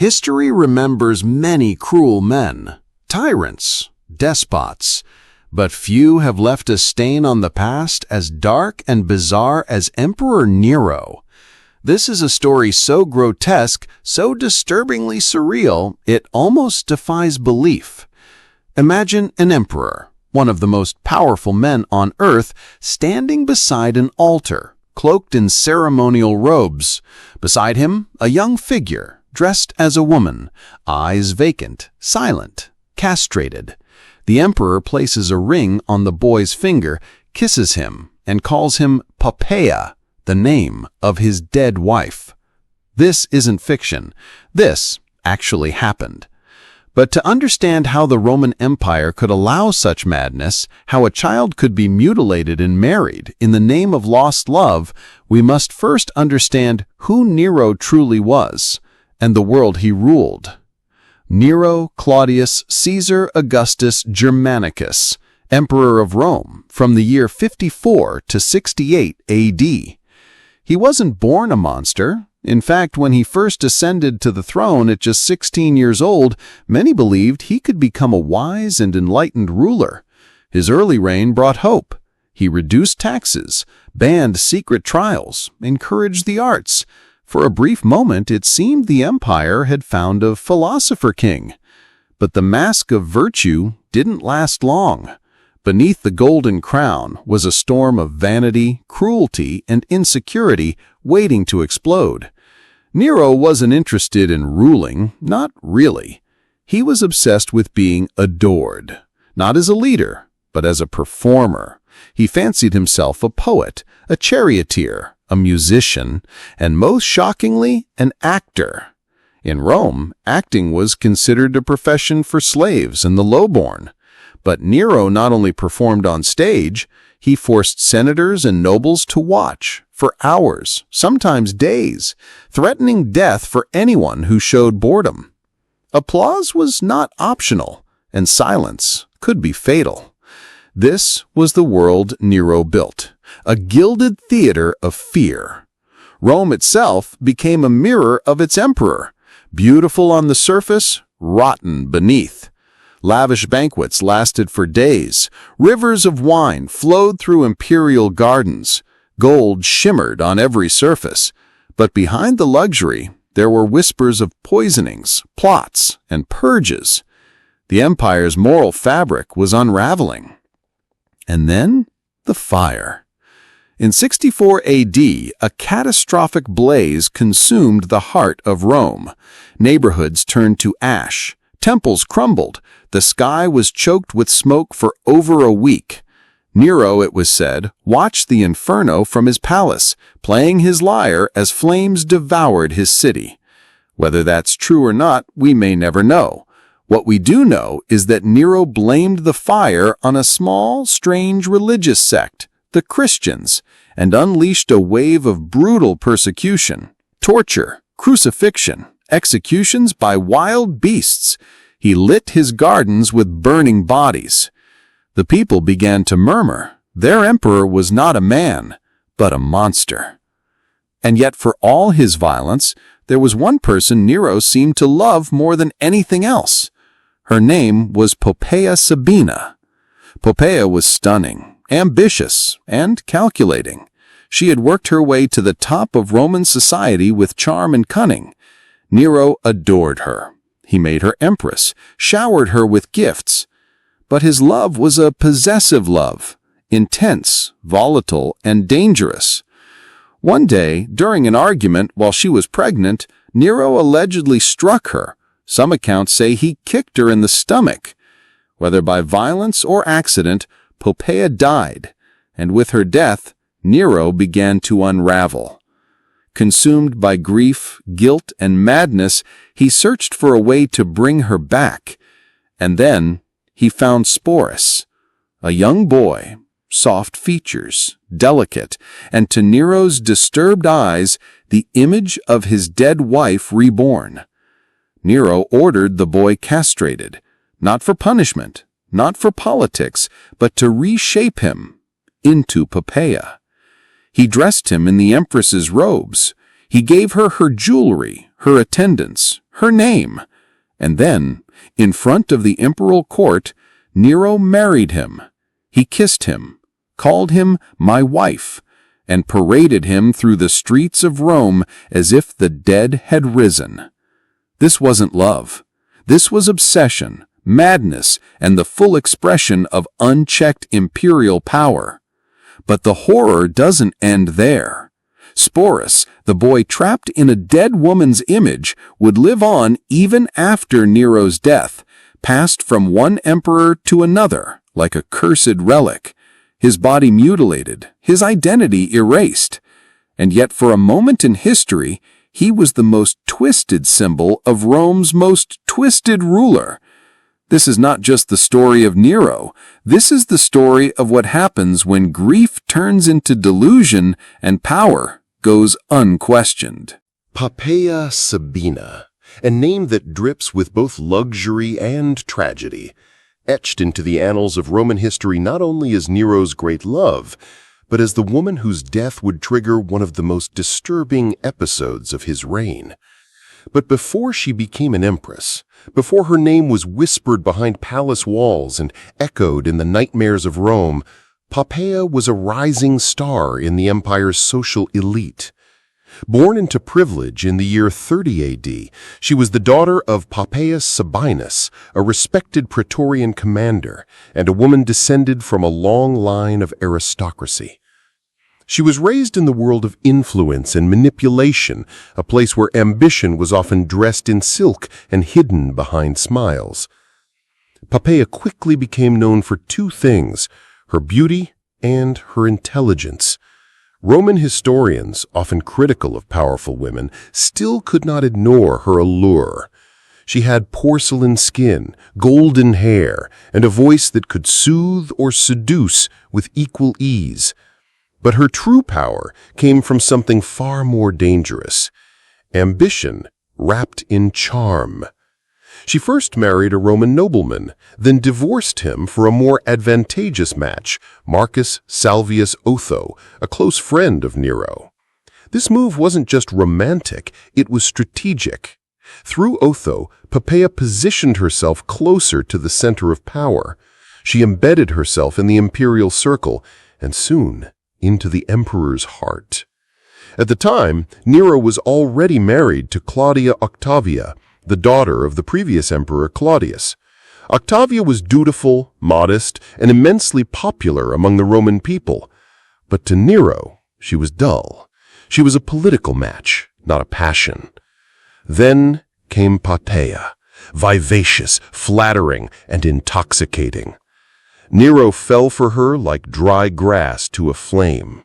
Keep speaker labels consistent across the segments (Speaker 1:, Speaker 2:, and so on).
Speaker 1: History remembers many cruel men, tyrants, despots, but few have left a stain on the past as dark and bizarre as Emperor Nero. This is a story so grotesque, so disturbingly surreal, it almost defies belief. Imagine an emperor, one of the most powerful men on earth, standing beside an altar, cloaked in ceremonial robes. Beside him, a young figure, dressed as a woman, eyes vacant, silent, castrated. The emperor places a ring on the boy's finger, kisses him, and calls him Poppaea, the name of his dead wife. This isn't fiction. This actually happened. But to understand how the Roman Empire could allow such madness, how a child could be mutilated and married in the name of lost love, we must first understand who Nero truly was and the world he ruled. Nero Claudius Caesar Augustus Germanicus, Emperor of Rome, from the year 54 to 68 AD. He wasn't born a monster. In fact, when he first ascended to the throne at just 16 years old, many believed he could become a wise and enlightened ruler. His early reign brought hope. He reduced taxes, banned secret trials, encouraged the arts. For a brief moment, it seemed the empire had found a philosopher king. But the mask of virtue didn't last long. Beneath the golden crown was a storm of vanity, cruelty, and insecurity waiting to explode. Nero wasn't interested in ruling, not really. He was obsessed with being adored, not as a leader, but as a performer. He fancied himself a poet, a charioteer, a musician, and most shockingly, an actor. In Rome, acting was considered a profession for slaves and the lowborn. But Nero not only performed on stage, he forced senators and nobles to watch for hours, sometimes days, threatening death for anyone who showed boredom. Applause was not optional, and silence could be fatal. This was the world Nero built, a gilded theater of fear. Rome itself became a mirror of its emperor, beautiful on the surface, rotten beneath. Lavish banquets lasted for days. Rivers of wine flowed through imperial gardens. Gold shimmered on every surface. But behind the luxury, there were whispers of poisonings, plots, and purges. The empire's moral fabric was unraveling. And then, the fire. In 64 AD, a catastrophic blaze consumed the heart of Rome. Neighborhoods turned to ash. Temples crumbled. The sky was choked with smoke for over a week. Nero, it was said, watched the inferno from his palace, playing his lyre as flames devoured his city. Whether that's true or not, we may never know. What we do know is that Nero blamed the fire on a small, strange religious sect, the Christians, and unleashed a wave of brutal persecution, torture, crucifixion, executions by wild beasts. He lit his gardens with burning bodies. The people began to murmur. Their emperor was not a man, but a monster. And yet for all his violence, there was one person Nero seemed to love more than anything else. Her name was Poppaea Sabina. Poppaea was stunning, ambitious, and calculating. She had worked her way to the top of Roman society with charm and cunning. Nero adored her. He made her empress, showered her with gifts. But his love was a possessive love, intense, volatile, and dangerous. One day, during an argument while she was pregnant, Nero allegedly struck her. Some accounts say he kicked her in the stomach. Whether by violence or accident, Poppaea died, and with her death, Nero began to unravel. Consumed by grief, guilt, and madness, he searched for a way to bring her back. And then he found Sporus, a young boy, soft features, delicate, and to Nero's disturbed eyes, the image of his dead wife reborn. Nero ordered the boy castrated, not for punishment, not for politics, but to reshape him into Poppaea. He dressed him in the empress's robes.
Speaker 2: He gave her her jewelry, her attendants, her name. And then, in front of the imperial court, Nero married him. He kissed him, called him my wife, and paraded him through the streets of Rome as if the dead had risen. This wasn't love. This was obsession, madness, and the full expression of unchecked imperial power. But the horror doesn't end there. Sporus, the boy trapped in a dead woman's image, would live on even after Nero's death, passed from one emperor to another, like a cursed relic, his body mutilated, his identity erased. And yet for a moment in history, he was the most twisted symbol of Rome's most twisted ruler. This is not just the story of Nero. This is the story of what happens when grief turns into delusion and power goes unquestioned.
Speaker 3: Poppaea Sabina, a name that drips with both luxury and tragedy, etched into the annals of Roman history not only as Nero's great love, but as the woman whose death would trigger one of the most disturbing episodes of his reign. But before she became an empress, before her name was whispered behind palace walls and echoed in the nightmares of Rome, Poppaea was a rising star in the empire's social elite. Born into privilege in the year 30 AD, she was the daughter of Poppaea Sabinus, a respected Praetorian commander, and a woman descended from a long line of aristocracy. She was raised in the world of influence and manipulation, a place where ambition was often dressed in silk and hidden behind smiles. Poppaea quickly became known for two things: her beauty and her intelligence. Roman historians, often critical of powerful women, still could not ignore her allure. She had porcelain skin, golden hair, and a voice that could soothe or seduce with equal ease. But her true power came from something far more dangerous: ambition wrapped in charm. She first married a Roman nobleman, then divorced him for a more advantageous match, Marcus Salvius Otho, a close friend of Nero. This move wasn't just romantic, it was strategic. Through Otho, Poppaea positioned herself closer to the center of power. She embedded herself in the imperial circle, and soon into the emperor's heart. At the time, Nero was already married to Claudia Octavia, the daughter of the previous emperor Claudius. Octavia was dutiful, modest, and immensely popular among the Roman people. But to Nero, she was dull. She was a political match, not a passion. Then came Poppaea, vivacious, flattering, and intoxicating. Nero fell for her like dry grass to a flame.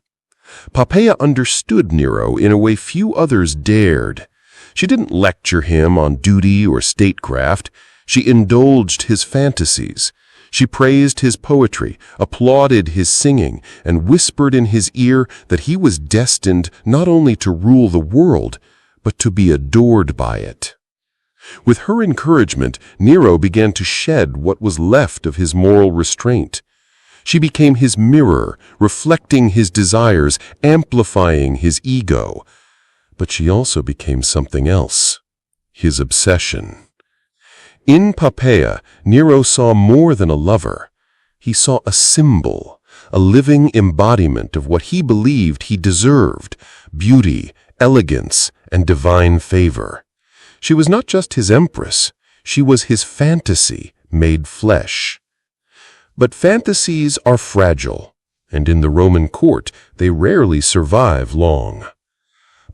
Speaker 3: Poppaea understood Nero in a way few others dared. She didn't lecture him on duty or statecraft. She indulged his fantasies. She praised his poetry, applauded his singing, and whispered in his ear that he was destined not only to rule the world, but to be adored by it. With her encouragement, Nero began to shed what was left of his moral restraint. She became his mirror, reflecting his desires, amplifying his ego. But she also became something else: his obsession. In Poppaea, Nero saw more than a lover. He saw a symbol, a living embodiment of what he believed he deserved: beauty, elegance, and divine favor. She was not just his empress, she was his fantasy made flesh. But fantasies are fragile, and in the Roman court they rarely survive long.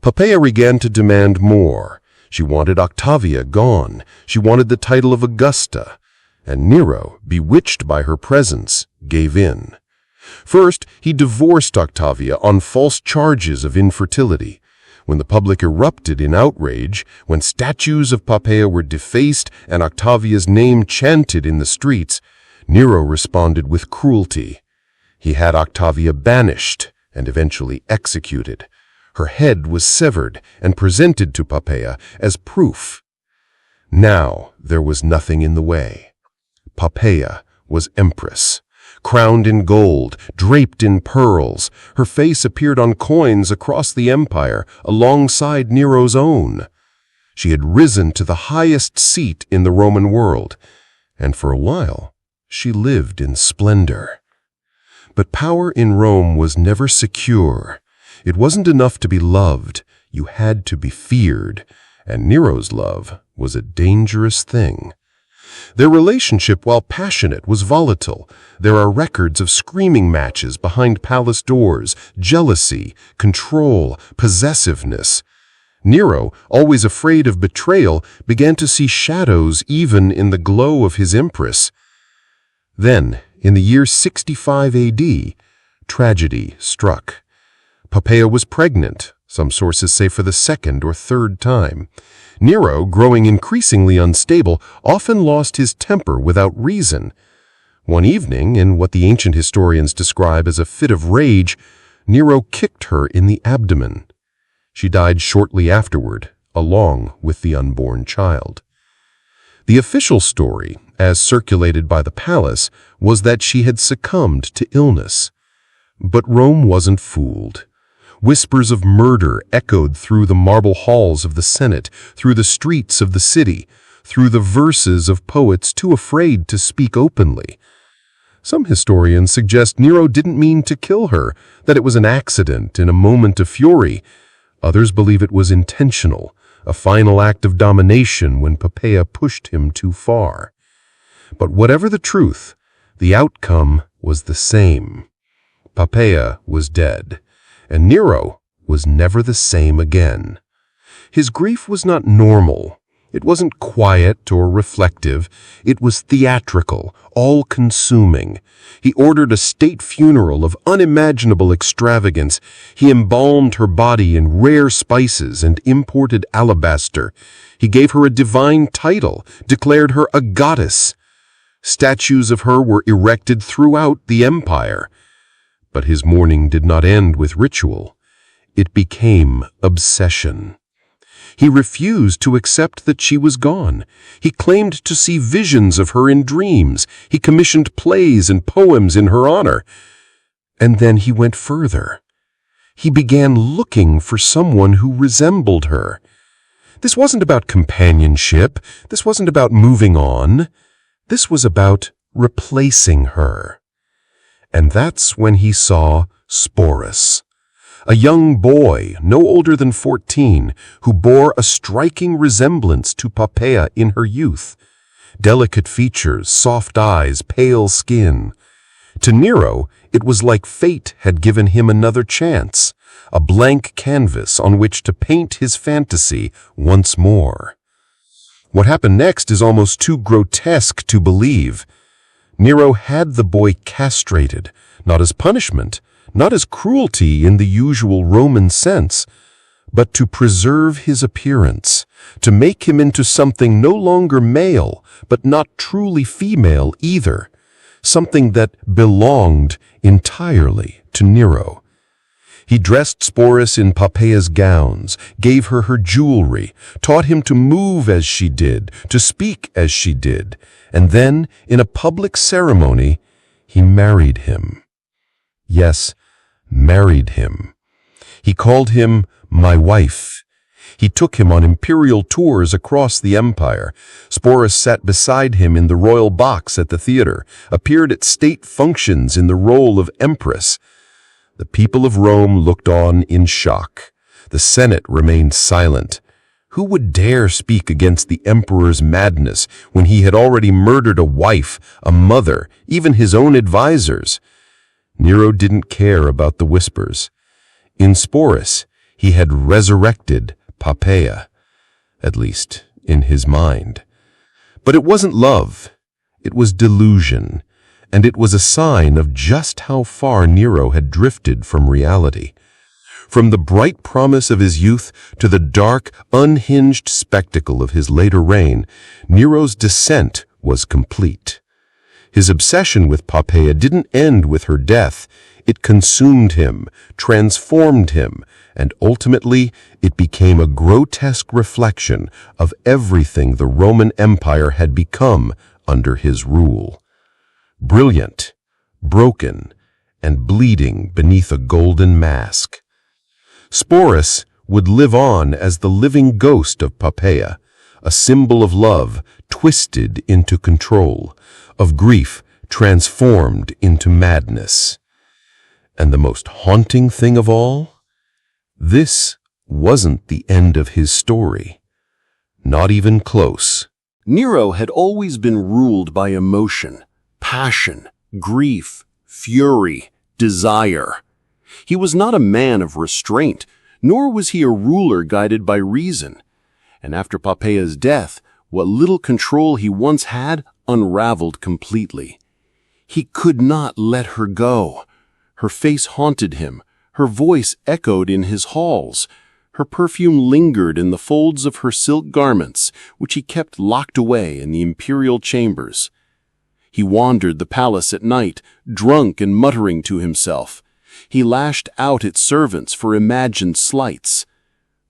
Speaker 3: Poppaea began to demand more. She wanted Octavia gone. She wanted the title of Augusta. And Nero, bewitched by her presence, gave in. First, he divorced Octavia on false charges of infertility. When the public erupted in outrage, when statues of Poppaea were defaced and Octavia's name chanted in the streets, Nero responded with cruelty. He had Octavia banished and eventually executed. Her head was severed and presented to Poppaea as proof. Now there was nothing in the way. Poppaea was empress. crowned in gold, draped in pearls. Her face appeared on coins across the empire, alongside Nero's own. She had risen to the highest seat in the Roman world, and for a while, she lived in splendor. But power in Rome was never secure. It wasn't enough to be loved, you had to be feared, and Nero's love was a dangerous thing. Their relationship, while passionate, was volatile. There are records of screaming matches behind palace doors, jealousy, control, possessiveness. Nero, always afraid of betrayal, began to see shadows even in the glow of his empress. Then, in the year 65 AD, tragedy struck. Poppaea was pregnant, some sources say for the second or third time. Nero, growing increasingly unstable, often lost his temper without reason. One evening, in what the ancient historians describe as a fit of rage, Nero kicked her in the abdomen. She died shortly afterward, along with the unborn child. The official story, as circulated by the palace, was that she had succumbed to illness. But Rome wasn't fooled. Whispers of murder echoed through the marble halls of the Senate, through the streets of the city, through the verses of poets too afraid to speak openly. Some historians suggest Nero didn't mean to kill her, that it was an accident in a moment of fury. Others believe it was intentional, a final act of domination when Poppaea pushed him too far. But whatever the truth, the outcome was the same. Poppaea was dead, and Nero was never the same again. His grief was not normal. It wasn't quiet or reflective. It was theatrical, all-consuming. He ordered a state funeral of unimaginable extravagance. He embalmed her body in rare spices and imported alabaster. He gave her a divine title, declared her a goddess. Statues of her were erected throughout the empire. But his mourning did not end with ritual. It became obsession. He refused to accept that she was gone. He claimed to see visions of her in dreams. He commissioned plays and poems in her honor. And then he went further. He began looking for someone who resembled her. This wasn't about companionship. This wasn't about moving on. This was about replacing her. And that's when he saw Sporus, a young boy, no older than 14, who bore a striking resemblance to Poppaea in her youth. Delicate features, soft eyes, pale skin. To Nero, it was like fate had given him another chance, a blank canvas on which to paint his fantasy once more. What happened next is almost too grotesque to believe. Nero had the boy castrated, not as punishment, not as cruelty in the usual Roman sense, but to preserve his appearance, to make him into something no longer male, but not truly female either, something that belonged entirely to Nero. He dressed Sporus in Poppaea's gowns, gave her her jewelry, taught him to move as she did, to speak as she did, and then, in a public ceremony, he married him. Yes, married him. He called him my wife. He took him on imperial tours across the empire. Sporus sat beside him in the royal box at the theater, appeared at state functions in the role of empress. The people of Rome looked on in shock. The Senate remained silent. Who would dare speak against the emperor's madness when he had already murdered a wife, a mother, even his own advisors? Nero didn't care about the whispers. In Sporus, he had resurrected Poppaea, at least in his mind. But it wasn't love. It was delusion, and it was a sign of just how far Nero had drifted from reality. From the bright promise of his youth to the dark, unhinged spectacle of his later reign, Nero's descent was complete. His obsession with Poppaea didn't end with her death. It consumed him, transformed him, and ultimately it became a grotesque reflection of everything the Roman Empire had become under his rule. Brilliant, broken and bleeding beneath a golden mask. Sporus would live on as the living ghost of Poppaea, a symbol of love twisted into control, of grief transformed into madness. And the most haunting thing of all? This wasn't the end of his story. Not even close.
Speaker 1: Nero had always been ruled by emotion, passion, grief, fury, desire. He was not a man of restraint, nor was he a ruler guided by reason. And after Poppaea's death, what little control he once had unraveled completely. He could not let her go. Her face haunted him. Her voice echoed in his halls. Her perfume lingered in the folds of her silk garments, which he kept locked away in the imperial chambers. He wandered the palace at night, drunk and muttering to himself. He lashed out at servants for imagined slights.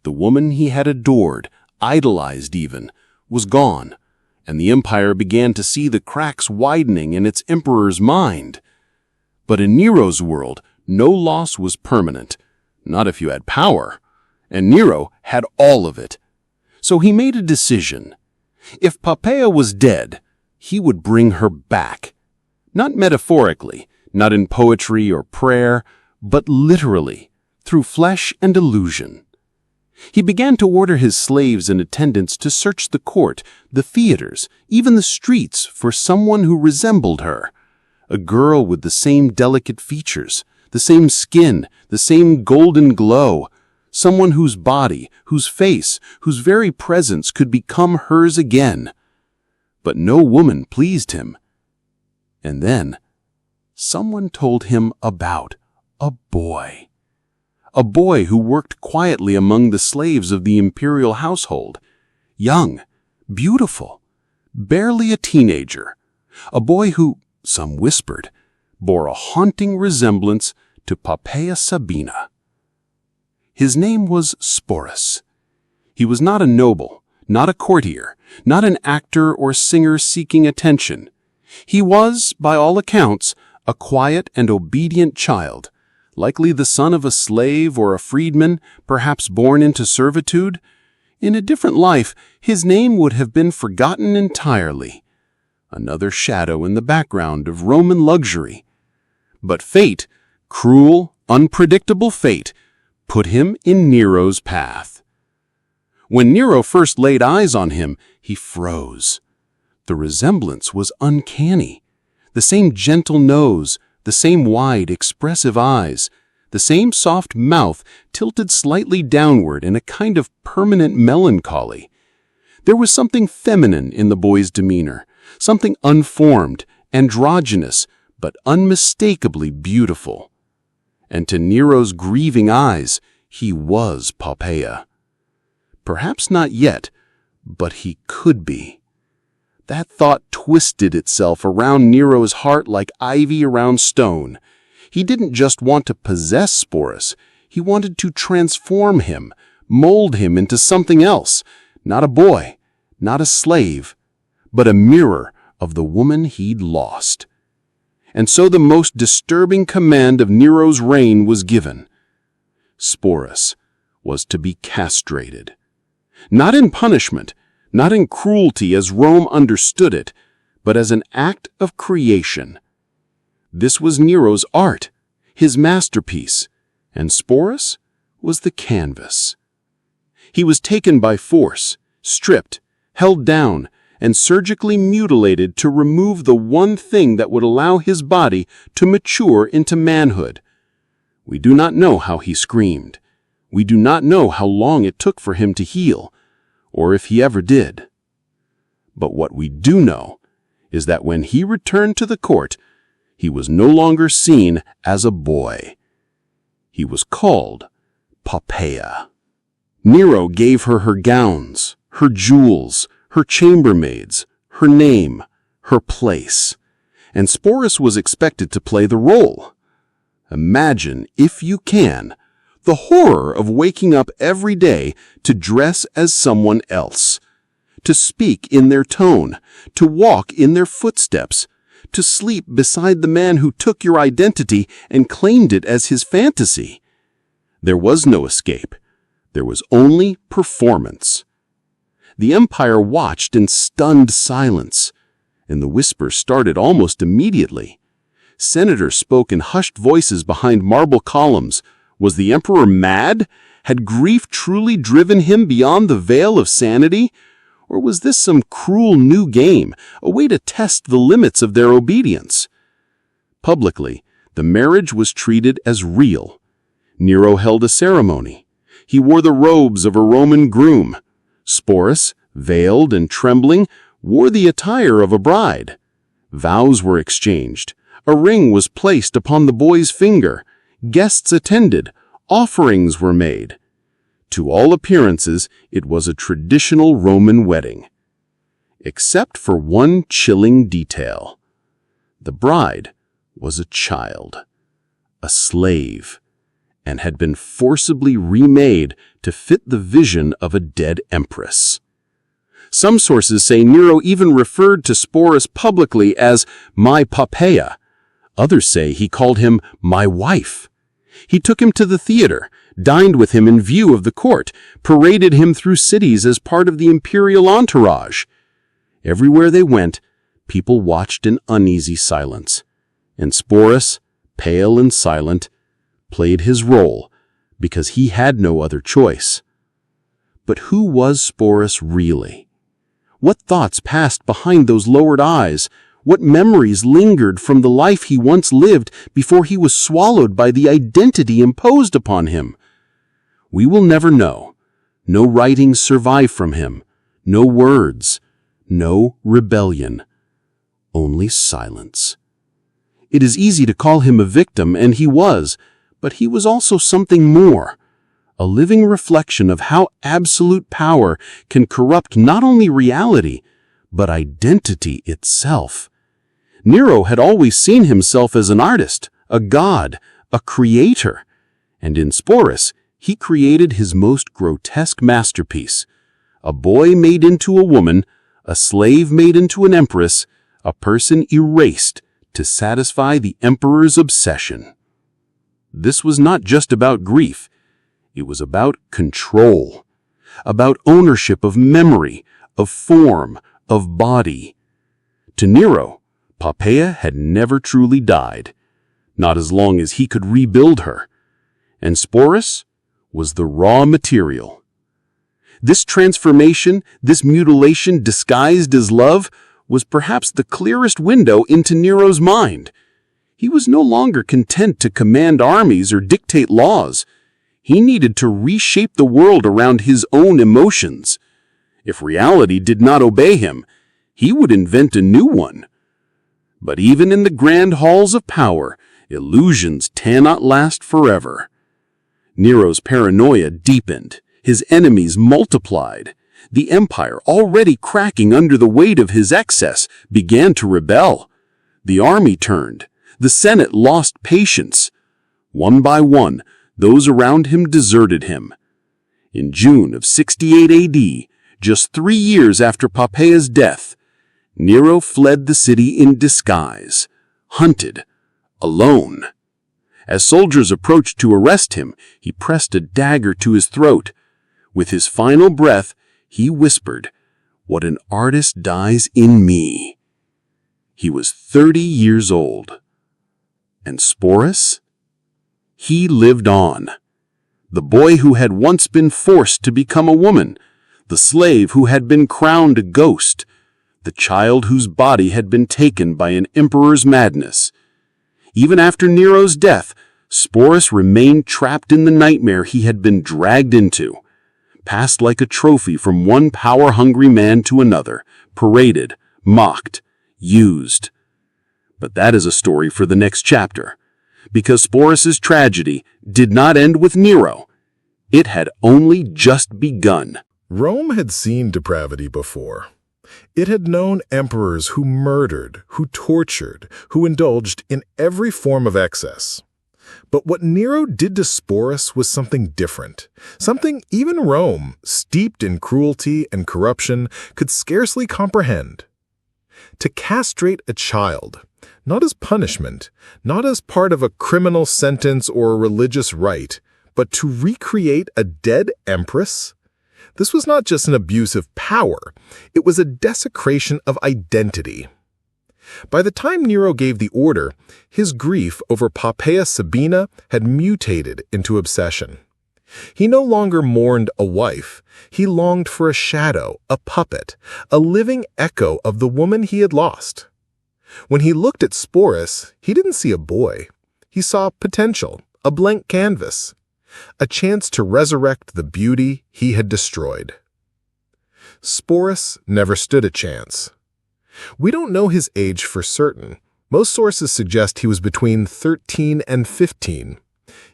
Speaker 1: The woman he had adored, idolized even, was gone, and the empire began to see the cracks widening in its emperor's mind. But in Nero's world, no loss was permanent, not if you had power, and Nero had all of it. So he made a decision. If Poppaea was dead, he would bring her back. Not metaphorically, not in poetry or prayer, but literally, through flesh and illusion. He began to order his slaves and attendants to search the court, the theaters, even the streets for someone who resembled her. A girl with the same delicate features, the same skin, the same golden glow. Someone whose body, whose face, whose very presence could become hers again. But no woman pleased him. And then, someone told him about a boy. A boy who worked quietly among the slaves of the imperial household. Young, beautiful, barely a teenager. A boy who, some whispered, bore a haunting resemblance to Poppaea Sabina. His name was Sporus. He was not a noble, not a courtier, not an actor or singer seeking attention. He was, by all accounts, a quiet and obedient child, likely the son of a slave or a freedman, perhaps born into servitude. In a different life, his name would have been forgotten entirely. Another shadow in the background of Roman luxury. But fate, cruel, unpredictable fate, put him in Nero's path. When Nero first laid eyes on him, he froze. The resemblance was uncanny. The same gentle nose, the same wide, expressive eyes, the same soft mouth tilted slightly downward in a kind of permanent melancholy. There was something feminine in the boy's demeanor, something unformed, androgynous, but unmistakably beautiful. And to Nero's grieving eyes, he was Poppaea. Perhaps not yet, but he could be. That thought twisted itself around Nero's heart like ivy around stone. He didn't just want to possess Sporus, he wanted to transform him, mold him into something else, not a boy, not a slave, but a mirror of the woman he'd lost. And so the most disturbing command of Nero's reign was given. Sporus was to be castrated. Not in punishment, not in cruelty as Rome understood it, but as an act of creation. This was Nero's art, his masterpiece, and Sporus was the canvas. He was taken by force, stripped, held down, and surgically mutilated to remove the one thing that would allow his body to mature into manhood. We do not know how he screamed. We do not know how long it took for him to heal, or if he ever did. But what we do know is that when he returned to the court, he was no longer seen as a boy. He was called Poppaea. Nero gave her her gowns, her jewels, her chambermaids, her name, her place, and Sporus was expected to play the role. Imagine, if you can, the horror of waking up every day to dress as someone else, to speak in their tone, to walk in their footsteps,
Speaker 3: to sleep beside the man who took your identity and claimed it as his fantasy. There was no escape. There was only performance. The empire watched in stunned silence, and the whisper started almost immediately. Senators spoke in hushed voices behind marble columns. Was the emperor mad? Had grief truly driven him beyond the veil of sanity? Or was this some cruel new game, a way to test the limits of their obedience? Publicly, the marriage was treated as real. Nero held a ceremony. He wore the robes of a Roman groom. Sporus, veiled and trembling, wore the attire of a bride. Vows were exchanged. A ring was placed upon the boy's finger. Guests attended. Offerings were made. To all appearances, it was a traditional Roman wedding. Except for one chilling detail. The bride was a child, a slave, and had been forcibly remade to fit the vision of a dead empress. Some sources say Nero even referred to Sporus publicly as my Poppaea. Others say he called him my wife. He took him to the theater, dined with him in view of the court, paraded him through cities as part of the imperial entourage. Everywhere they went, people watched in uneasy silence, and Sporus, pale and silent, played his role because he had no other choice. But who was Sporus really? What thoughts passed behind those lowered eyes? What memories lingered from the life he once lived before he was swallowed by the identity imposed upon him? We will never know. No writings survive from him. No words. No rebellion. Only silence. It is easy to call him a victim, and he was, but he was also something more. A living reflection of how absolute power can corrupt not only reality, but identity itself. Nero had always seen himself as an artist, a god, a creator, and in Sporus, he created his most grotesque masterpiece, a boy made into a woman, a slave made into an empress, a person erased to satisfy the emperor's obsession. This was not just about grief. It was about control, about ownership of memory, of form, of body. To Nero, Poppaea had never truly died, not as long as he could rebuild her. And Sporus was the raw material. This transformation, this mutilation disguised as love, was perhaps the clearest window into Nero's mind. He was no longer content to command armies or dictate laws. He needed to reshape the world around his own emotions. If reality did not obey him, he would invent a new one. But even in the grand halls of power, illusions cannot last forever. Nero's paranoia deepened. His enemies multiplied. The empire, already cracking under the weight of his excess, began to rebel. The army turned. The Senate lost patience. One by one, those around him deserted him. In June of 68 AD, just 3 years after Poppaea's death, Nero fled the city in disguise, hunted, alone. As soldiers approached to arrest him, he pressed a dagger to his throat. With his final breath, he whispered, "What an artist dies in me." He was 30 years old. And Sporus? He lived on. The boy who had once been forced to become a woman, the slave who had been crowned a ghost, the child whose body had been taken by an emperor's madness. Even after Nero's death, Sporus remained trapped in the nightmare he had been dragged into, passed like a trophy from one power-hungry man to another, paraded, mocked, used. But that is a story for the next chapter, because Sporus's tragedy did not end with Nero. It had only just begun.
Speaker 4: Rome had seen depravity before. It had known emperors who murdered, who tortured, who indulged in every form of excess. But what Nero did to Sporus was something different, something even Rome, steeped in cruelty and corruption, could scarcely comprehend. To castrate a child, not as punishment, not as part of a criminal sentence or a religious rite, but to recreate a dead empress? This was not just an abuse of power, it was a desecration of identity. By the time Nero gave the order, his grief over Poppaea Sabina had mutated into obsession. He no longer mourned a wife, he longed for a shadow, a puppet, a living echo of the woman he had lost. When he looked at Sporus, he didn't see a boy. He saw potential, a blank canvas, a chance to resurrect the beauty he had destroyed. Sporus never stood a chance. We don't know his age for certain. Most sources suggest he was between 13 and 15,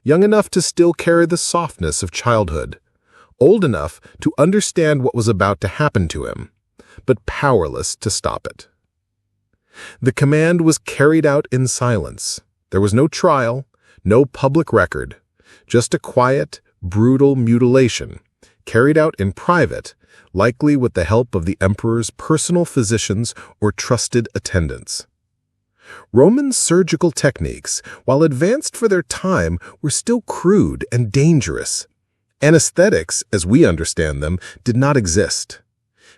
Speaker 4: young enough to still carry the softness of childhood, old enough to understand what was about to happen to him, but powerless to stop it. The command was carried out in silence. There was no trial, no public record, just a quiet, brutal mutilation, carried out in private, likely with the help of the emperor's personal physicians or trusted attendants. Roman surgical techniques, while advanced for their time, were still crude and dangerous. Anesthetics, as we understand them, did not exist.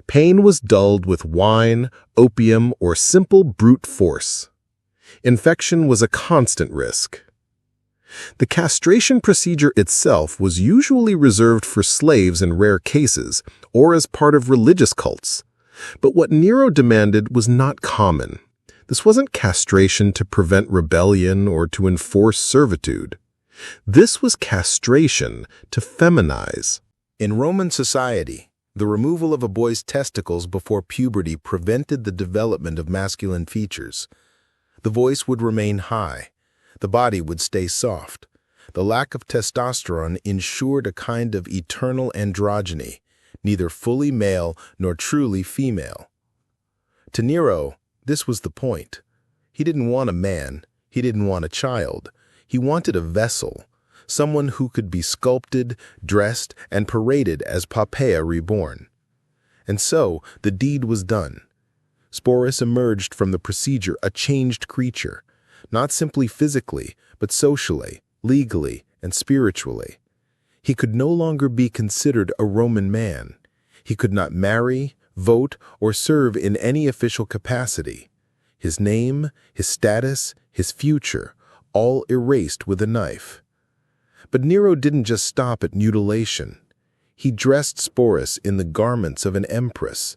Speaker 4: Pain was dulled with wine, opium, or simple brute force. Infection was a constant risk. The castration procedure itself was usually reserved for slaves in rare cases or as part of religious cults. But what Nero demanded was not common. This wasn't castration to prevent rebellion or to enforce servitude. This was castration to feminize.
Speaker 5: In Roman society, the removal of a boy's testicles before puberty prevented the development of masculine features. The voice would remain high. The body would stay soft. The lack of testosterone ensured a kind of eternal androgyny, neither fully male nor truly female. To Nero, this was the point. He didn't want a man. He didn't want a child. He wanted a vessel, someone who could be sculpted, dressed, and paraded as Poppaea reborn. And so the deed was done. Sporus emerged from the procedure a changed creature, not simply physically, but socially, legally, and spiritually. He could no longer be considered a Roman man. He could not marry, vote, or serve in any official capacity. His name, his status, his future, all erased with a knife. But Nero didn't just stop at mutilation. He dressed Sporus in the garments of an empress,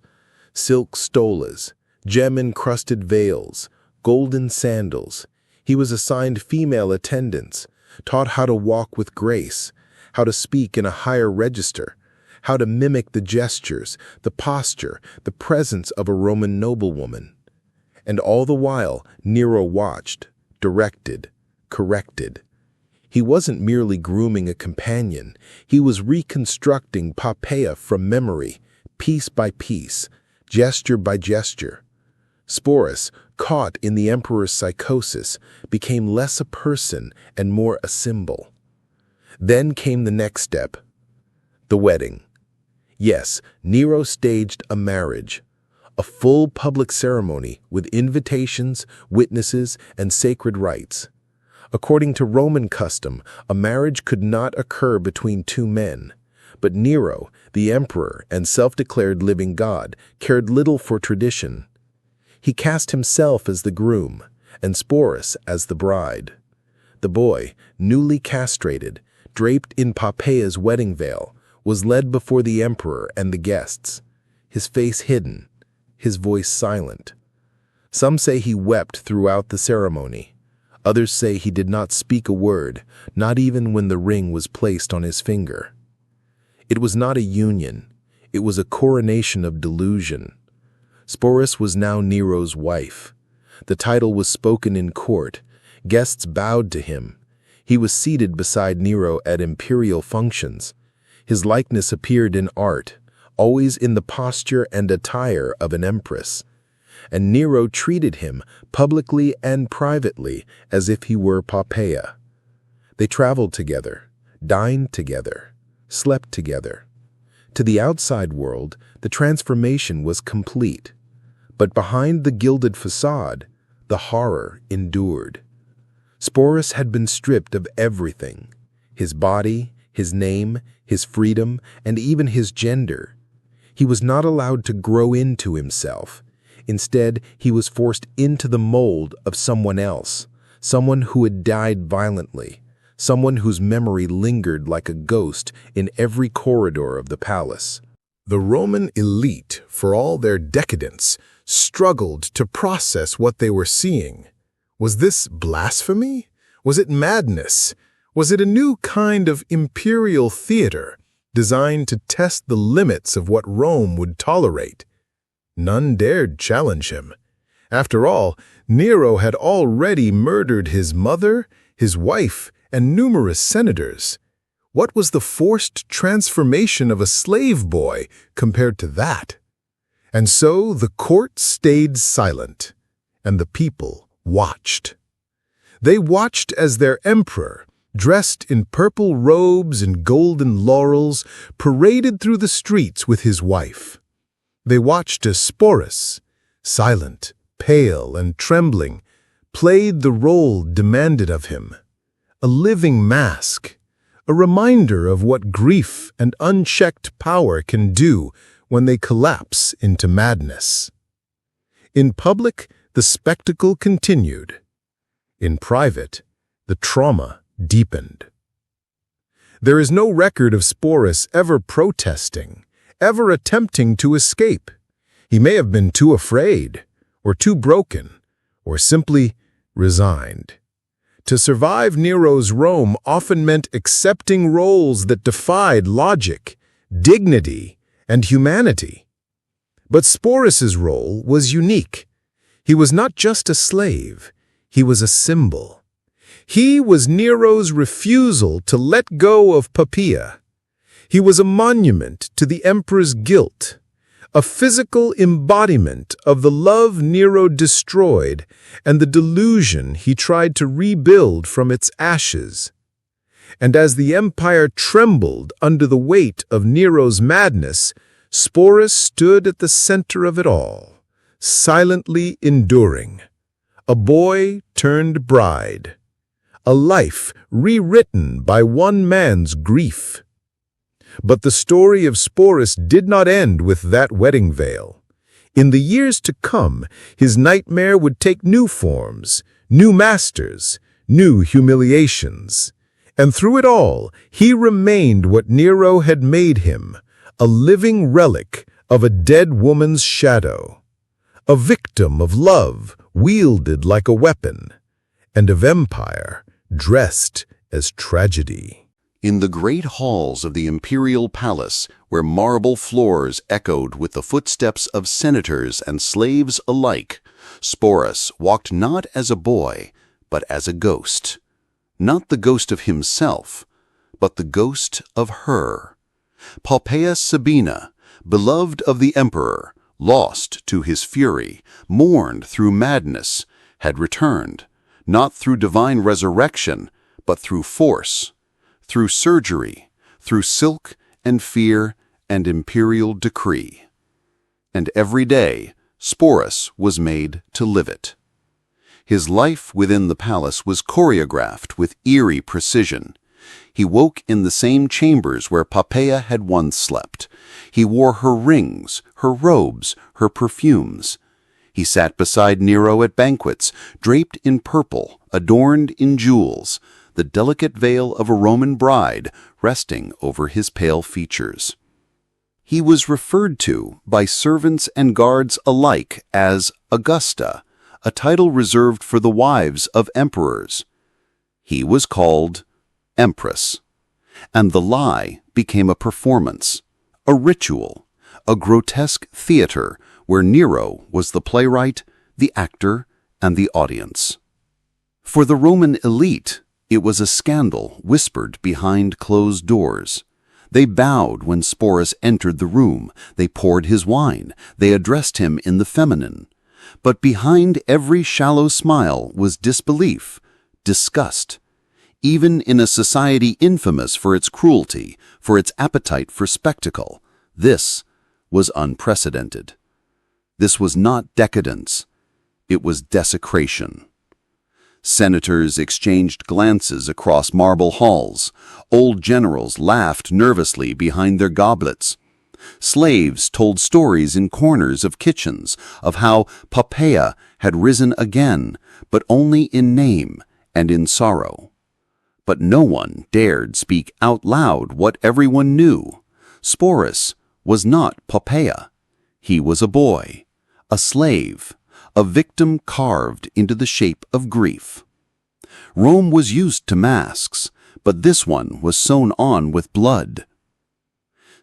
Speaker 5: silk stolas, gem-encrusted veils, golden sandals. He was assigned female attendants, taught how to walk with grace, how to speak in a higher register, how to mimic the gestures, the posture, the presence of a Roman noblewoman. And all the while, Nero watched, directed, corrected. He wasn't merely grooming a companion. He was reconstructing Poppaea from memory, piece by piece, gesture by gesture. Sporus, caught in the emperor's psychosis, became less a person and more a symbol. Then came the next step, the wedding. Yes, Nero staged a marriage, a full public ceremony with invitations, witnesses, and sacred rites. According to Roman custom, a marriage could not occur between two men. But Nero, the emperor and self-declared living god, cared little for tradition. He cast himself as the groom, and Sporus as the bride. The boy, newly castrated, draped in Poppaea's wedding veil, was led before the emperor and the guests, his face hidden, his voice silent. Some say he wept throughout the ceremony. Others say he did not speak a word, not even when the ring was placed on his finger. It was not a union. It was a coronation of delusion. Sporus was now Nero's wife. The title was spoken in court. Guests bowed to him. He was seated beside Nero at imperial functions. His likeness appeared in art, always in the posture and attire of an empress. And Nero treated him, publicly and privately, as if he were Poppaea. They traveled together, dined together, slept together. To the outside world, the transformation was complete. But behind the gilded facade, the horror endured. Sporus had been stripped of everything: his body, his name, his freedom, and even his gender. He was not allowed to grow into himself. Instead, he was forced into the mold of someone else, someone who had died violently, someone whose memory lingered like a ghost in every corridor of the palace.
Speaker 4: The Roman elite, for all their decadence, struggled to process what they were seeing. Was this blasphemy? Was it madness? Was it a new kind of imperial theater designed to test the limits of what Rome would tolerate? None dared challenge him. After all, Nero had already murdered his mother, his wife, and numerous senators. What was the forced transformation of a slave boy compared to that? And so the court stayed silent, and the people watched. They watched as their emperor, dressed in purple robes and golden laurels, paraded through the streets with his wife. They watched as Sporus, silent, pale, and trembling, played the role demanded of him. A living mask, a reminder of what grief and unchecked power can do when they collapse into madness. In public, the spectacle continued. In private, the trauma deepened. There is no record of Sporus ever protesting, ever attempting to escape. He may have been too afraid, or too broken, or simply resigned. To survive Nero's Rome often meant accepting roles that defied logic, dignity, and humanity. But Sporus's role was unique. He was not just a slave, he was a symbol. He was Nero's refusal to let go of Poppaea. He was a monument to the emperor's guilt, a physical embodiment of the love Nero destroyed and the delusion he tried to rebuild from its ashes. And as the empire trembled under the weight of Nero's madness, Sporus stood at the center of it all, silently enduring. A boy turned bride. A life rewritten by one man's grief. But the story of Sporus did not end with that wedding veil. In the years to come, his nightmare would take new forms, new masters, new humiliations. And through it all, he remained what Nero had made him, a living relic of a dead woman's shadow, a victim of love wielded like a weapon, and of empire dressed as tragedy.
Speaker 1: In the great halls of the imperial palace, where marble floors echoed with the footsteps of senators and slaves alike, Sporus walked not as a boy, but as a ghost. Not the ghost of himself, but the ghost of her. Poppaea Sabina, beloved of the emperor, lost to his fury, mourned through madness, had returned, not through divine resurrection, but through force, through surgery, through silk and fear and imperial decree. And every day, Sporus was made to live it. His life within the palace was choreographed with eerie precision. He woke in the same chambers where Poppaea had once slept. He wore her rings, her robes, her perfumes. He sat beside Nero at banquets, draped in purple, adorned in jewels, the delicate veil of a Roman bride resting over his pale features. He was referred to by servants and guards alike as Augusta, a title reserved for the wives of emperors. He was called Empress, and the lie became a performance, a ritual, a grotesque theater where Nero was the playwright, the actor, and the audience. For the Roman elite, it was a scandal whispered behind closed doors. They bowed when Sporus entered the room. They poured his wine. They addressed him in the feminine. But behind every shallow smile was disbelief, disgust. Even in a society infamous for its cruelty, for its appetite for spectacle, this was unprecedented. This was not decadence. It was desecration. Senators exchanged glances across marble halls. Old generals laughed nervously behind their goblets. Slaves told stories in corners of kitchens of how Poppaea had risen again, but only in name and in sorrow. But no one dared speak out loud what everyone knew. Sporus was not Poppaea. He was a boy, a slave, a victim carved into the shape of grief. Rome was used to masks, but this one was sewn on with blood.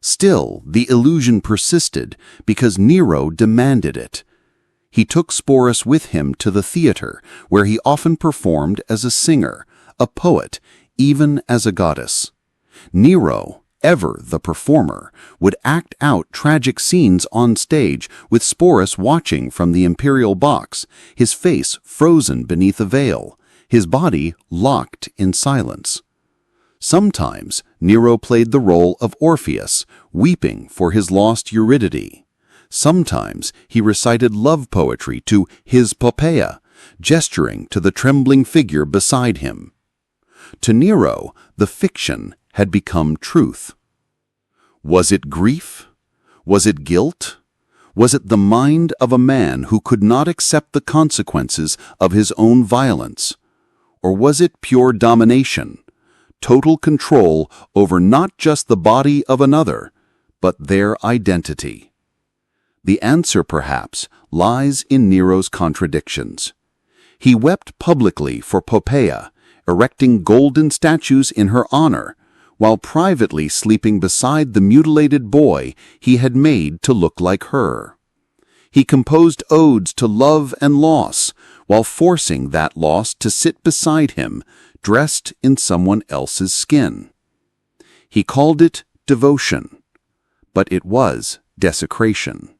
Speaker 1: Still, the illusion persisted because Nero demanded it. He took Sporus with him to the theater, where he often performed as a singer, a poet, even as a goddess. Nero, ever the performer, would act out tragic scenes on stage with Sporus watching from the imperial box, his face frozen beneath a veil, his body locked in silence. Sometimes Nero played the role of Orpheus, weeping for his lost Eurydice. Sometimes he recited love poetry to his Poppaea, gesturing to the trembling figure beside him. To Nero, the fiction had become truth. Was it grief? Was it guilt? Was it the mind of a man who could not accept the consequences of his own violence? Or was it pure domination? Total control over not just the body of another, but their identity. The answer, perhaps, lies in Nero's contradictions. He wept publicly for Poppaea, erecting golden statues in her honor, while privately sleeping beside the mutilated boy he had made to look like her. He composed odes to love and loss, while forcing that loss to sit beside him, dressed in someone else's skin. He called it devotion, but it was desecration.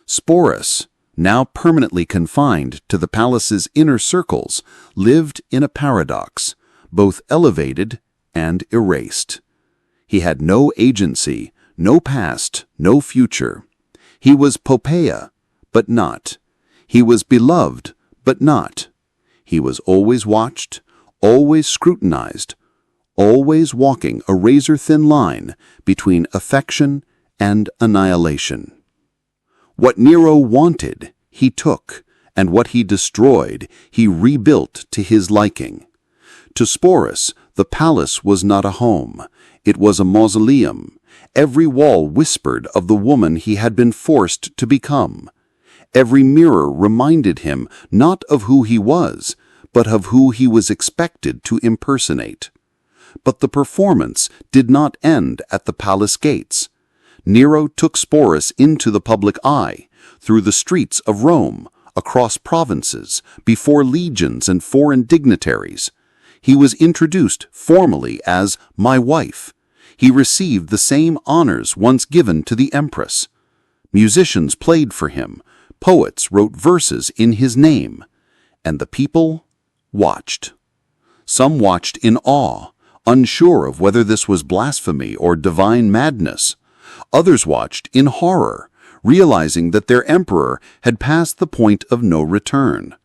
Speaker 1: Sporus, now permanently confined to the palace's inner circles, lived in a paradox, both elevated and erased. He had no agency, no past, no future. He was Poppaea, but not. He was beloved, but not. He was always watched, always scrutinized, always walking a razor-thin line between affection and annihilation. What Nero wanted, he took, and what he destroyed, he rebuilt to his liking. To Sporus, the palace was not a home. It was a mausoleum. Every wall whispered of the woman he had been forced to become. Every mirror reminded him not of who he was, but of who he was expected to impersonate. But the performance did not end at the palace gates. Nero took Sporus into the public eye, through the streets of Rome, across provinces, before legions and foreign dignitaries. He was introduced formally as my wife. He received the same honors once given to the empress. Musicians played for him, poets wrote verses in his name, and the people watched. Some watched in awe, unsure of whether this was blasphemy or divine madness. Others watched in horror, realizing that their emperor had passed the point of no return.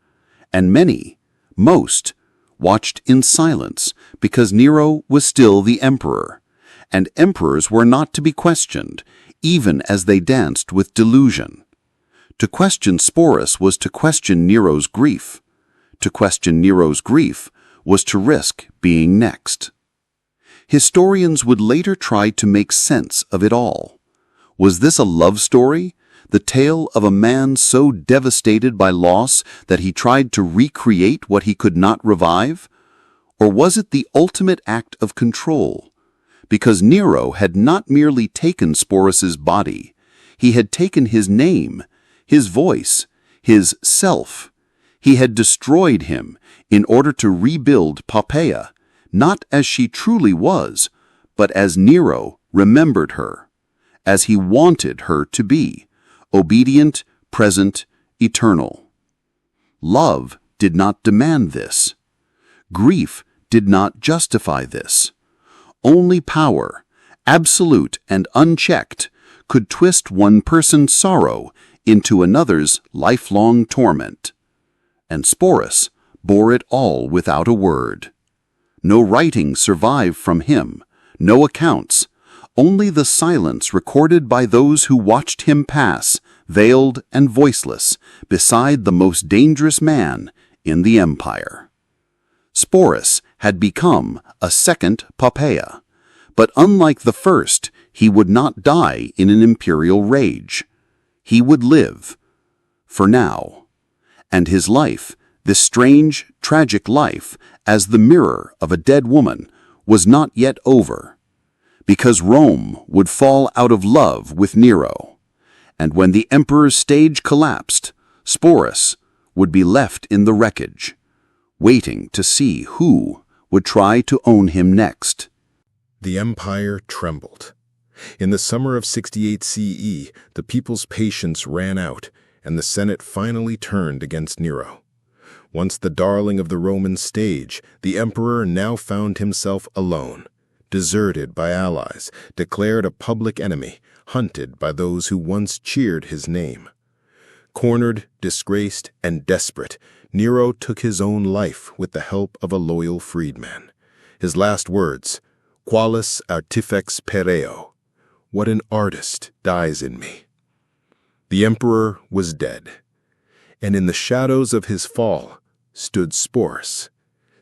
Speaker 1: And many, most, watched in silence because Nero was still the emperor, and emperors were not to be questioned, even as they danced with delusion. To question Sporus was to question Nero's grief. To question Nero's grief was to risk being next. Historians would later try to make sense of it all. Was this a love story? The tale of a man so devastated by loss that he tried to recreate what he could not revive? Or was it the ultimate act of control? Because Nero had not merely taken Sporus's body, he had taken his name, his voice, his self. He had destroyed him in order to rebuild Poppaea, not as she truly was, but as Nero remembered her, as he wanted her to be, obedient, present, eternal. Love did not demand this. Grief did not justify this. Only power, absolute and unchecked, could twist one person's sorrow
Speaker 2: into another's lifelong torment. And Sporus bore it all without a word. No writings survive from him, no accounts, only the silence recorded by those who watched him pass, veiled and voiceless, beside the most dangerous man in the empire. Sporus had become a second Poppaea, but unlike the first, he would not die in an imperial rage. He would live, for now. And his life, this strange, tragic life, as the mirror of a dead woman, was not yet over. Because Rome would fall out of love with Nero. And when the emperor's stage collapsed, Sporus would be left in the wreckage, waiting to see who would try to own him next.
Speaker 4: The empire trembled. In the summer of 68 CE, the people's patience ran out, and the Senate finally turned against Nero. Once the darling of the Roman stage, the emperor now found himself alone, deserted by allies, declared a public enemy, hunted by those who once cheered his name. Cornered, disgraced, and desperate, Nero took his own life with the help of a loyal freedman. His last words, "Qualis artifex pereo," "What an artist dies in me." The emperor was dead, and in the shadows of his fall stood Sporus,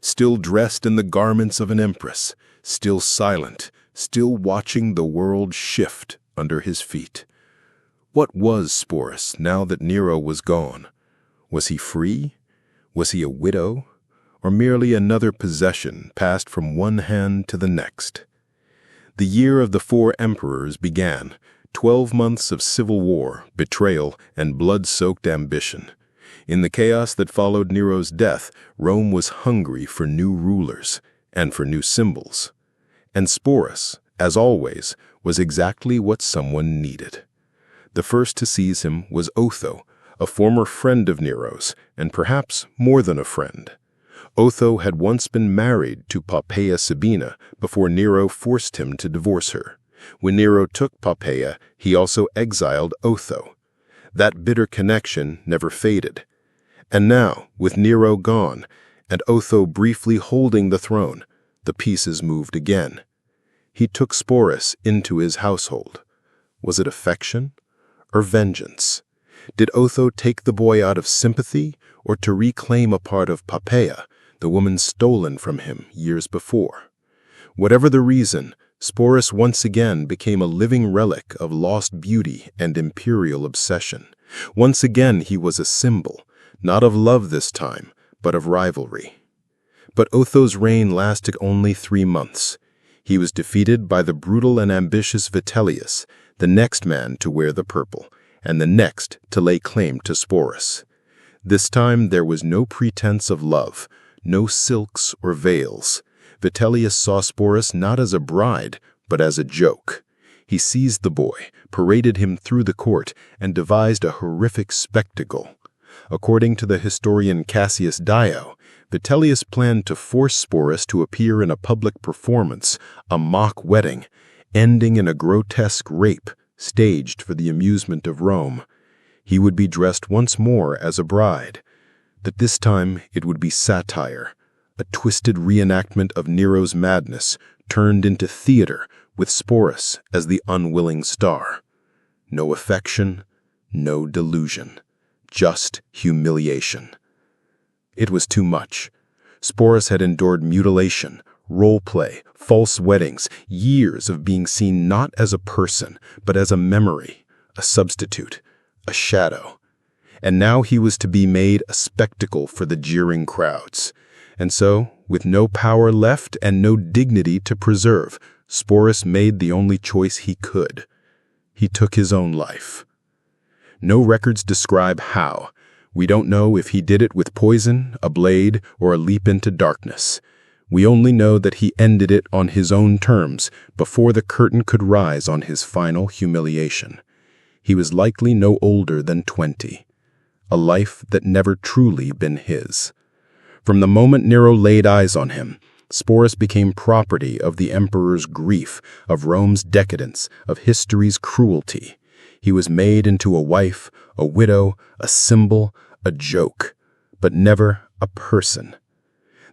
Speaker 4: still dressed in the garments of an empress, still silent, still watching the world shift under his feet. What was Sporus now that Nero was gone? Was he free? Was he a widow? Or merely another possession passed from one hand to the next? The year of the 4 emperors began, 12 months of civil war, betrayal, and blood-soaked ambition. In the chaos that followed Nero's death, Rome was hungry for new rulers and for new symbols. And Sporus, as always, was exactly what someone needed. The first to seize him was Otho, a former friend of Nero's, and perhaps more than a friend. Otho had once been married to Poppaea Sabina before Nero forced him to divorce her. When Nero took Poppaea, he also exiled Otho. That bitter connection never faded. And now, with Nero gone, and Otho briefly holding the throne, the pieces moved again. He took Sporus into his household. Was it affection or vengeance? Did Otho take the boy out of sympathy or to reclaim a part of Poppaea, the woman stolen from him years before? Whatever the reason, Sporus once again became a living relic of lost beauty and imperial obsession. Once again he was a symbol, not of love this time, but of rivalry. But Otho's reign lasted only 3 months. He was defeated by the brutal and ambitious Vitellius, the next man to wear the purple, and the next to lay claim to Sporus. This time there was no pretense of love, no silks or veils. Vitellius saw Sporus not as a bride, but as a joke. He seized the boy, paraded him through the court, and devised a horrific spectacle. According to the historian Cassius Dio, Vitellius planned to force Sporus to appear in a public performance, a mock wedding, ending in a grotesque rape, staged for the amusement of Rome. He would be dressed once more as a bride, but this time it would be satire, a twisted reenactment of Nero's madness turned into theater with Sporus as the unwilling star. No affection, no delusion, just humiliation. It was too much. Sporus had endured mutilation, role play, false weddings, years of being seen not as a person, but as a memory, a substitute, a shadow. And now he was to be made a spectacle for the jeering crowds. And so, with no power left and no dignity to preserve, Sporus made the only choice he could. He took his own life. No records describe how. We don't know if he did it with poison, a blade, or a leap into darkness. We only know that he ended it on his own terms before the curtain could rise on his final humiliation. He was likely no older than 20, a life that never truly been his. From the moment Nero laid eyes on him, Sporus became property of the emperor's grief, of Rome's decadence, of history's cruelty.
Speaker 5: He was made into a wife, a widow, a symbol, a joke, but never a person.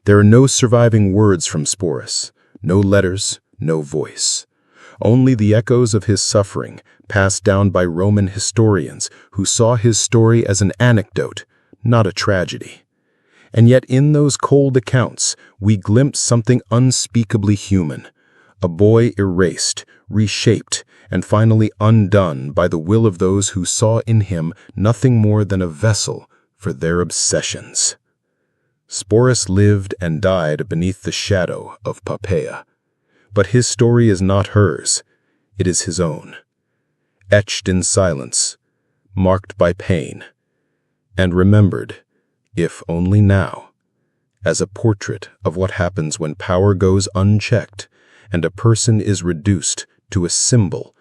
Speaker 5: There are no surviving words from Sporus, no letters, no voice. Only the echoes of his suffering, passed down by Roman historians who saw his story as an anecdote, not a tragedy. And yet in those cold accounts, we glimpse something unspeakably human, a boy erased, reshaped, and finally undone by the will of those who saw in him nothing more than a vessel for their obsessions. Sporus lived and died beneath the shadow of Poppaea. But his story is not hers, it is his own. Etched in silence, marked by pain, and remembered, if only now, as a portrait of what happens when power goes unchecked and a person is reduced to a symbol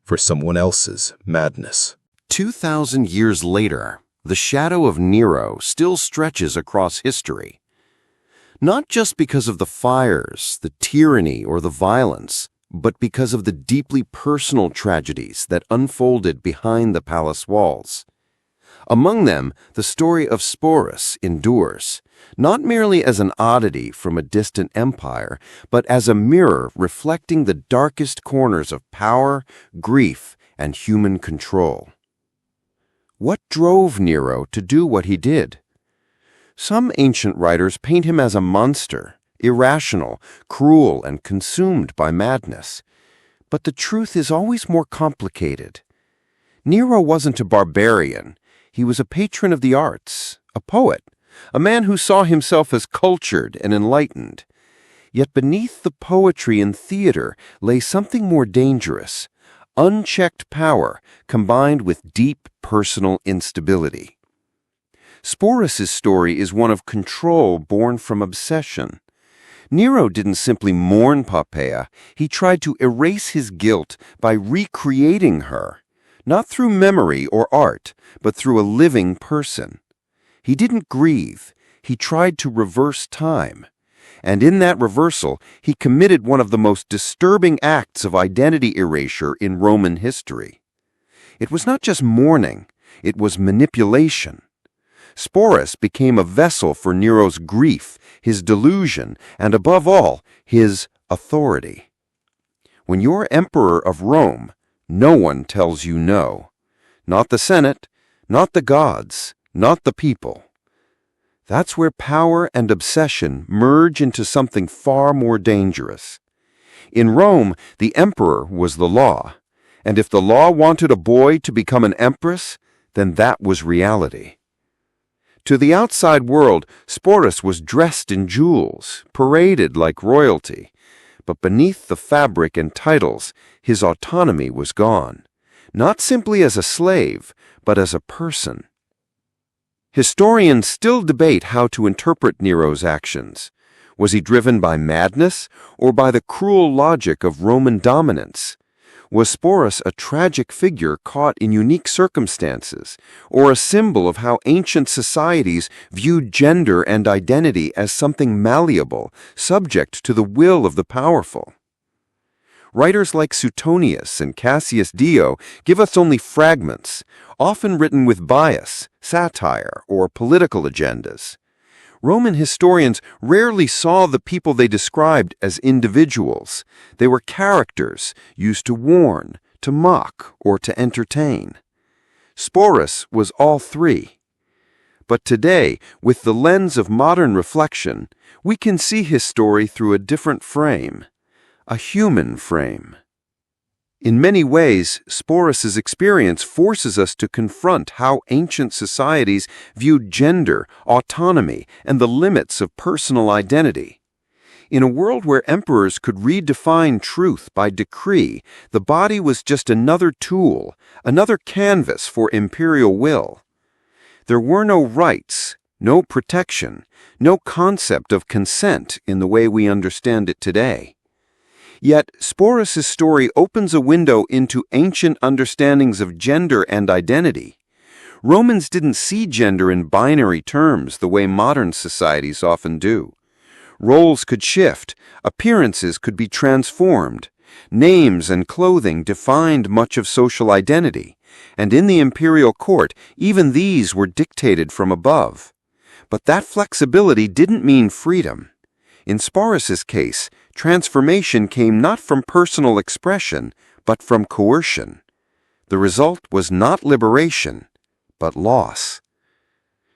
Speaker 5: for someone else's madness.
Speaker 1: 2,000 years later, the shadow of Nero still stretches across history. Not just because of the fires, the tyranny, or the violence, but because of the deeply personal tragedies that unfolded behind the palace walls. Among them, the story of Sporus endures, not merely as an oddity from a distant empire, but as a mirror reflecting the darkest corners of power, grief, and human control. What drove Nero to do what he did? Some ancient writers paint him as a monster, irrational, cruel, and consumed by madness. But the truth is always more complicated. Nero wasn't a barbarian. He was a patron of the arts, a poet, a man who saw himself as cultured and enlightened. Yet beneath the poetry and theater lay something more dangerous, unchecked power combined with deep personal instability. Sporus' story is one of control born from obsession. Nero didn't simply mourn Poppaea, he tried to erase his guilt by recreating her, not through memory or art, but through a living person. He didn't grieve, he tried to reverse time. And in that reversal, he committed one of the most disturbing acts of identity erasure in Roman history. It was not just mourning, it was manipulation. Sporus became a vessel for Nero's grief, his delusion, and above all, his authority. When you're Emperor of Rome, no one tells you no. Not the Senate, not the gods, not the people. That's where power and obsession merge into something far more dangerous. In Rome, the emperor was the law, and if the law wanted a boy to become an empress, then that was reality. To the outside world, Sporus was dressed in jewels, paraded like royalty, but beneath the fabric and titles, his autonomy was gone, not simply as a slave, but as a person. Historians still debate how to interpret Nero's actions. Was he driven by madness or by the cruel logic of Roman dominance? Was Sporus a tragic figure caught in unique circumstances, or a symbol of how ancient societies viewed gender and identity as something malleable, subject to the will of the powerful? Writers like Suetonius and Cassius Dio give us only fragments, often written with bias, satire, or political agendas. Roman historians rarely saw the people they described as individuals. They were characters used to warn, to mock, or to entertain. Sporus was all three. But today, with the lens of modern reflection, we can see his story through a different frame, a human frame. In many ways, Sporus' experience forces us to confront how ancient societies viewed gender, autonomy, and the limits of personal identity. In a world where emperors could redefine truth by decree, the body was just another tool, another canvas for imperial will. There were no rights, no protection, no concept of consent in the way we understand it today. Yet, Sporus' story opens a window into ancient understandings of gender and identity. Romans didn't see gender in binary terms the way modern societies often do. Roles could shift, appearances could be transformed. Names and clothing defined much of social identity,
Speaker 6: And in the imperial court, even these were dictated from above. But that flexibility didn't mean freedom. In Sporus's case, transformation came not from personal expression, but from coercion. The result was not liberation, but loss.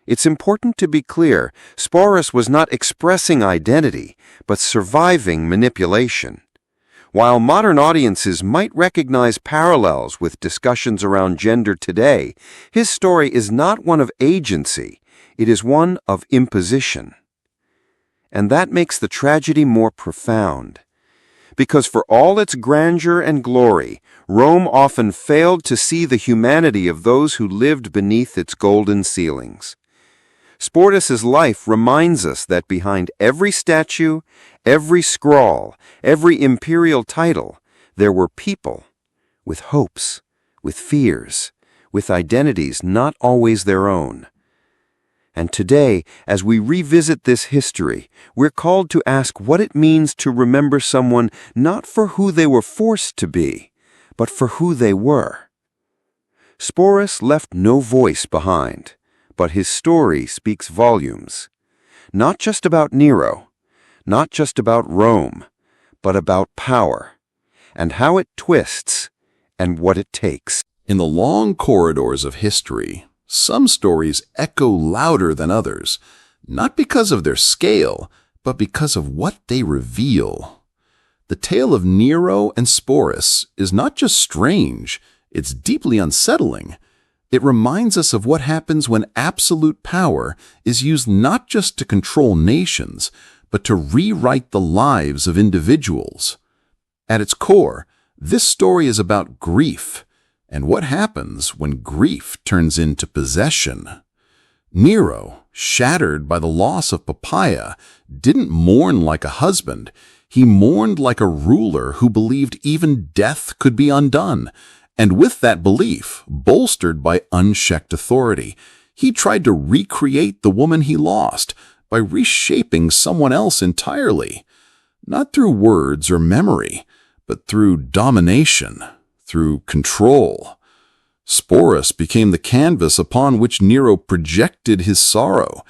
Speaker 6: It's important to be clear, Sporus was not expressing identity, but surviving manipulation. While modern audiences might recognize parallels with discussions around gender today, his story is not one of agency, it is one of imposition. And that makes the tragedy more profound. Because for all its grandeur and glory, Rome often failed to see the humanity of those who lived beneath its golden ceilings. Sporus's life reminds us that behind every statue, every scrawl, every imperial title, there were people with hopes, with fears, with identities not always their own. And today, as we revisit this history, we're called to ask what it means to remember someone not for who they were forced to be, but for who they were. Sporus left no voice behind, but his story speaks volumes. Not just about Nero, not just about Rome, but about power, and how it twists, and what it takes.
Speaker 1: In the long corridors of history, some stories echo louder than others, not because of their scale, but because of what they reveal. The tale of Nero and Sporus is not just strange, it's deeply unsettling. It reminds us of what happens when absolute power is used not just to control nations, but to rewrite the lives of individuals. At its core, this story is about grief, and what happens when grief turns into possession. Nero, shattered by the loss of Poppaea, didn't mourn like a husband. He mourned like a ruler who believed even death could be undone. And with that belief, bolstered by unchecked authority, he tried to recreate the woman he lost by reshaping someone else entirely. Not through words or memory, but through domination, through control. Sporus became the canvas upon which Nero projected his sorrow,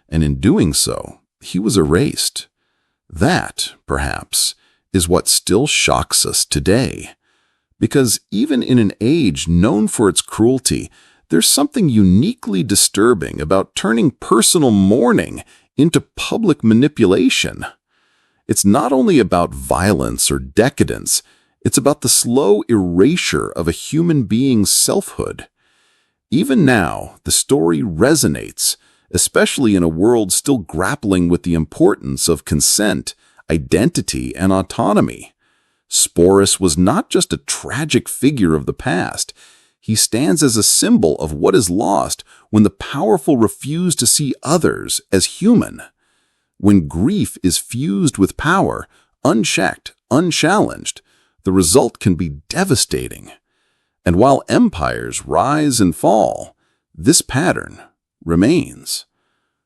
Speaker 1: and in doing so, he was erased. That, perhaps, is what still shocks us today. Because even in an age known for its cruelty, there's something uniquely disturbing about turning personal mourning into public manipulation. It's not only about violence or decadence, it's about the slow erasure of a human being's selfhood. Even now, the story resonates, especially in a world still grappling with the importance of consent, identity, and autonomy. Sporus was not just a tragic figure of the past. He stands as a symbol of what is lost when the powerful refuse to see others as human. When grief is fused with power, unchecked, unchallenged, the result can be devastating. And while empires rise and fall, this pattern remains.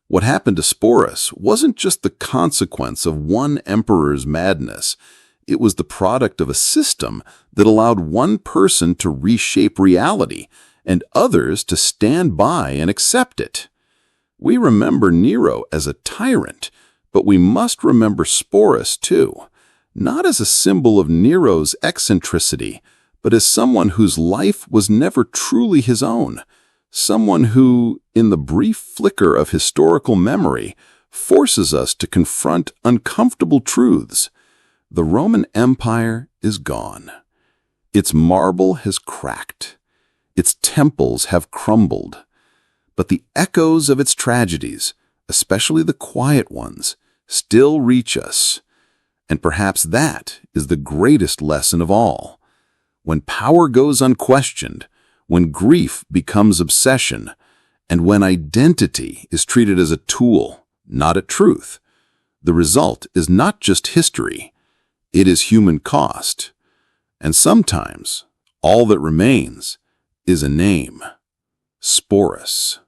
Speaker 1: What happened to Sporus wasn't just the consequence of one emperor's madness. It was the product of a system that allowed one person to reshape reality and others to stand by and accept it. We remember Nero as a tyrant, but we must remember Sporus too, not as a symbol of Nero's eccentricity, but as someone whose life was never truly his own, someone who, in the brief flicker of historical memory, forces us to confront uncomfortable truths. The Roman Empire is gone. Its marble has cracked. Its temples have crumbled. But the echoes of its tragedies, especially the quiet ones, still reach us. And perhaps that is the greatest lesson of all. When power goes unquestioned, when grief becomes obsession, and when identity is treated as a tool, not a truth, the result is not just history. It is human cost, and sometimes all that remains is a name: Sporus.